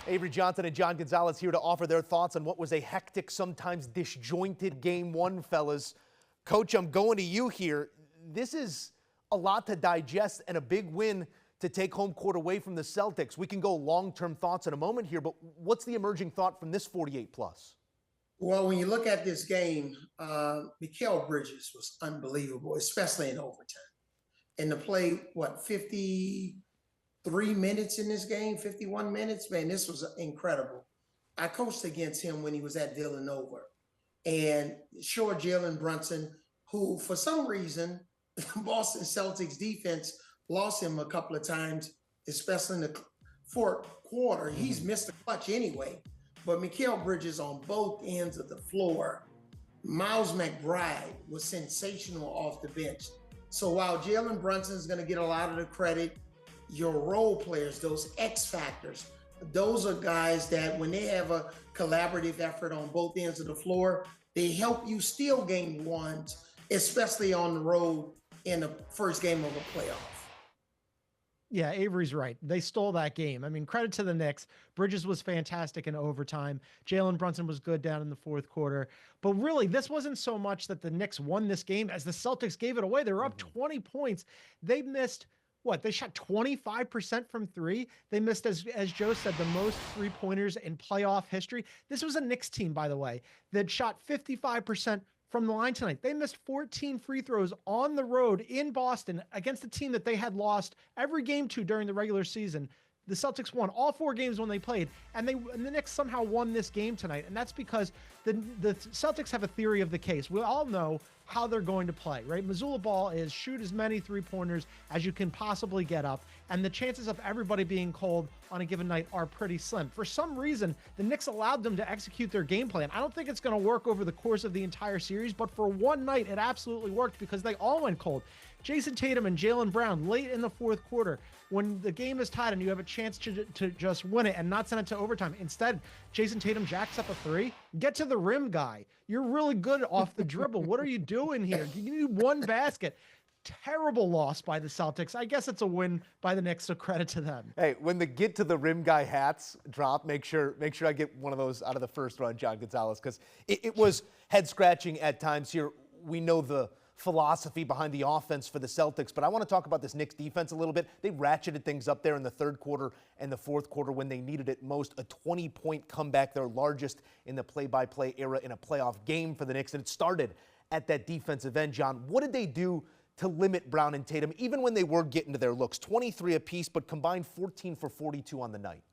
Avery Johnson and John Gonzalez here to offer their thoughts on what was a hectic, sometimes disjointed Game 1, fellas. Coach, I'm going to you here. This is a lot to digest and a big win to take home court away from the Celtics. We can go long-term thoughts in a moment here, but what's the emerging thought from this 48-plus? Well, when you look at this game, Mikal Bridges was unbelievable, especially in overtime. And to play, 53 minutes in this game, 51 minutes, man, this was incredible. I coached against him when he was at Villanova. And sure, Jalen Brunson, who for some reason, Boston Celtics defense lost him a couple of times, especially in the fourth quarter. He's missed the clutch anyway. But Mikal Bridges on both ends of the floor, Miles McBride was sensational off the bench. So while Jalen Brunson is going to get a lot of the credit, your role players, those X factors, those are guys that when they have a collaborative effort on both ends of the floor, they help you steal game ones, especially on the road in the first game of a playoff. Yeah, Avery's right. They stole that game. I mean, credit to the Knicks. Bridges was fantastic in overtime. Jalen Brunson was good down in the fourth quarter. But really, this wasn't so much that the Knicks won this game as the Celtics gave it away. They were up 20 points. They missed, they shot 25% from three. They missed, as Joe said, the most three-pointers in playoff history. This was a Knicks team, by the way, that shot 55% from the line tonight. They missed 14 free throws on the road in Boston against a team that they had lost every game to during the regular season. The Celtics won all 4 games when they played, and the Knicks somehow won this game tonight. And that's because the Celtics have a theory of the case. We all know how they're going to play, right? Mazzulla ball is shoot as many three-pointers as you can possibly get up, and the chances of everybody being cold on a given night are pretty slim. For some reason, the Knicks allowed them to execute their game plan. I don't think it's going to work over the course of the entire series, but for one night, it absolutely worked because they all went cold. Jason Tatum and Jaylen Brown late in the fourth quarter, when the game is tied and you have a chance to just win it and not send it to overtime. Instead, Jason Tatum jacks up a three. Get to the rim, guy. You're really good off the dribble. What are you doing here? You need one basket. Terrible loss by the Celtics. I guess it's a win by the Knicks, so credit to them. Hey, when the get to the rim guy hats drop, make sure I get one of those out of the first round, John Gonzalez, because it was head scratching at times here. We know the philosophy behind the offense for the Celtics, but I want to talk about this Knicks defense a little bit. They ratcheted things up there in the third quarter and the fourth quarter when they needed it most. A 20-point comeback, their largest in the play-by-play era in a playoff game for the Knicks, and it started at that defensive end. John, what did they do to limit Brown and Tatum, even when they were getting to their looks? 23 apiece, but combined 14 for 42 on the night.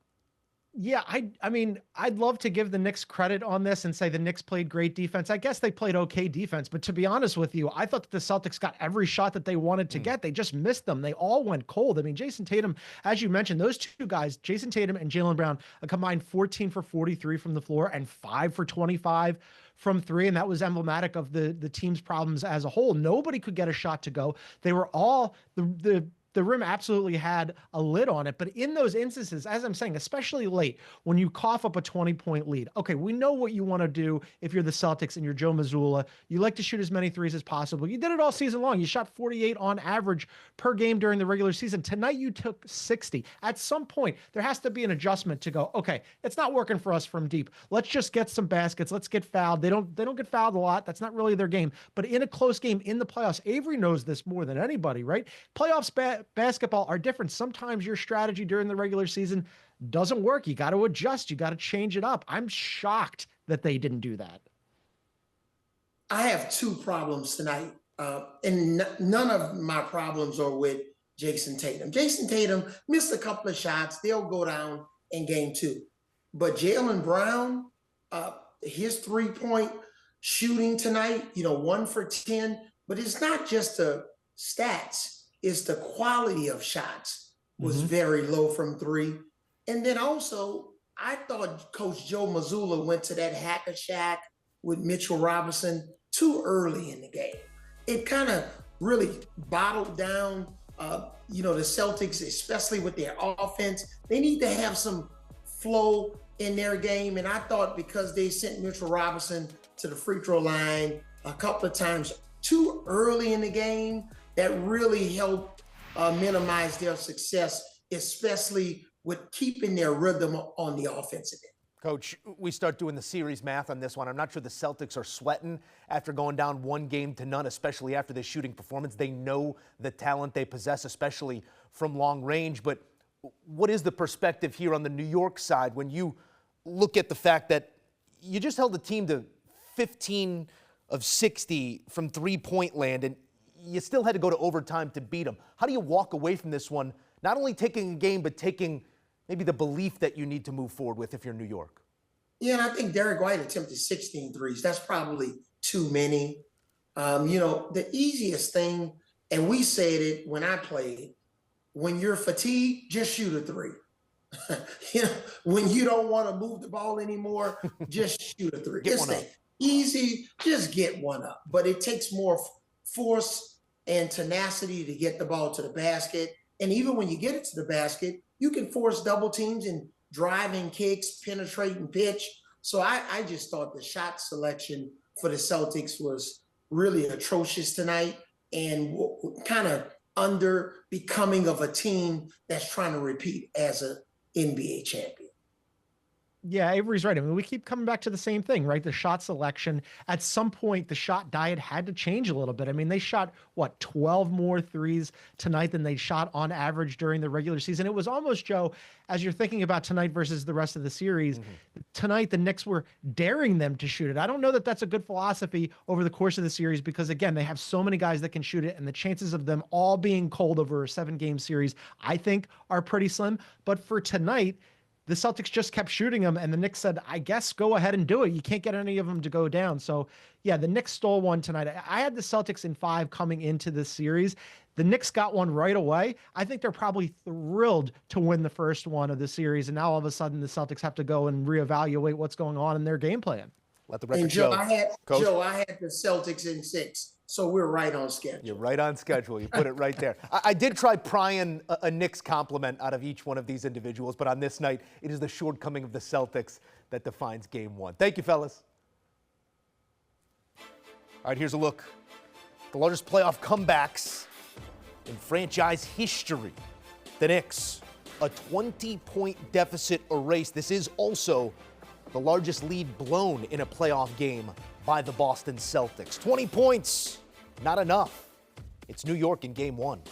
Yeah, I mean, I'd love to give the Knicks credit on this and say the Knicks played great defense. I guess they played okay defense, but to be honest with you, I thought that the Celtics got every shot that they wanted to get. They just missed them. They all went cold. I mean, Jason Tatum, as you mentioned, those two guys, Jason Tatum and Jaylen Brown, a combined 14 for 43 from the floor and 5 for 25 from three, and that was emblematic of the team's problems as a whole. Nobody could get a shot to go. They were all the rim absolutely had a lid on it. But in those instances, as I'm saying, especially late, when you cough up a 20-point lead, okay, we know what you want to do if you're the Celtics and you're Joe Mazzulla. You like to shoot as many threes as possible. You did it all season long. You shot 48 on average per game during the regular season. Tonight, you took 60. At some point, there has to be an adjustment to go, okay, it's not working for us from deep. Let's just get some baskets. Let's get fouled. They don't get fouled a lot. That's not really their game. But in a close game in the playoffs, Avery knows this more than anybody, right? Playoffs basketball are different. Sometimes your strategy during the regular season doesn't work. You got to adjust. You got to change it up. I'm shocked that they didn't do that. I have 2 problems tonight, and none of my problems are with Jason Tatum. Jason Tatum missed a couple of shots. They'll go down in game 2. But Jaylen Brown, his three-point shooting tonight, 1 for 10. But it's not just the stats. Is the quality of shots was very low from three. And then also, I thought Coach Joe Mazzulla went to that hacker shack with Mitchell Robinson too early in the game. It kind of really bottled down, the Celtics, especially with their offense. They need to have some flow in their game. And I thought because they sent Mitchell Robinson to the free throw line a couple of times too early in the game, that really helped minimize their success, especially with keeping their rhythm on the offensive end. Coach, we start doing the series math on this one. I'm not sure the Celtics are sweating after going down 1-0, especially after this shooting performance. They know the talent they possess, especially from long range. But what is the perspective here on the New York side when you look at the fact that you just held the team to 15 of 60 from three-point land, and you still had to go to overtime to beat them? How do you walk away from this one, not only taking a game, but taking maybe the belief that you need to move forward with if you're New York? Yeah, and I think Derek White attempted 16 threes. That's probably too many. The easiest thing, and we said it when I played, when you're fatigued, just shoot a three. When you don't want to move the ball anymore, just shoot a three. Get one up. Easy, just get one up. But it takes more force and tenacity to get the ball to the basket. And even when you get it to the basket, you can force double teams and driving kicks, penetrating pitch. So I just thought the shot selection for the Celtics was really atrocious tonight and kind of under becoming of a team that's trying to repeat as an NBA champion. Yeah, Avery's right. I mean, we keep coming back to the same thing, right? The shot selection. At some point, the shot diet had to change a little bit. I mean, they shot, 12 more threes tonight than they shot on average during the regular season. It was almost, Joe, as you're thinking about tonight versus the rest of the series, tonight the Knicks were daring them to shoot it. I don't know that that's a good philosophy over the course of the series because, again, they have so many guys that can shoot it, and the chances of them all being cold over a 7-game series, I think, are pretty slim. But for tonight, the Celtics just kept shooting them, and the Knicks said, I guess go ahead and do it. You can't get any of them to go down. So, yeah, the Knicks stole one tonight. I had the Celtics in 5 coming into this series. The Knicks got one right away. I think they're probably thrilled to win the first one of the series, and now all of a sudden the Celtics have to go and reevaluate what's going on in their game plan. Let the record And Joe, show. I had the Celtics in 6. So we're right on schedule. You're right on schedule. You put it right there. I did try prying a Knicks compliment out of each one of these individuals, but on this night, it is the shortcoming of the Celtics that defines Game 1. Thank you, fellas. All right, here's a look. The largest playoff comebacks in franchise history. The Knicks, a 20-point deficit erased. This is also the largest lead blown in a playoff game by the Boston Celtics. 20 points. Not enough. It's New York in Game 1.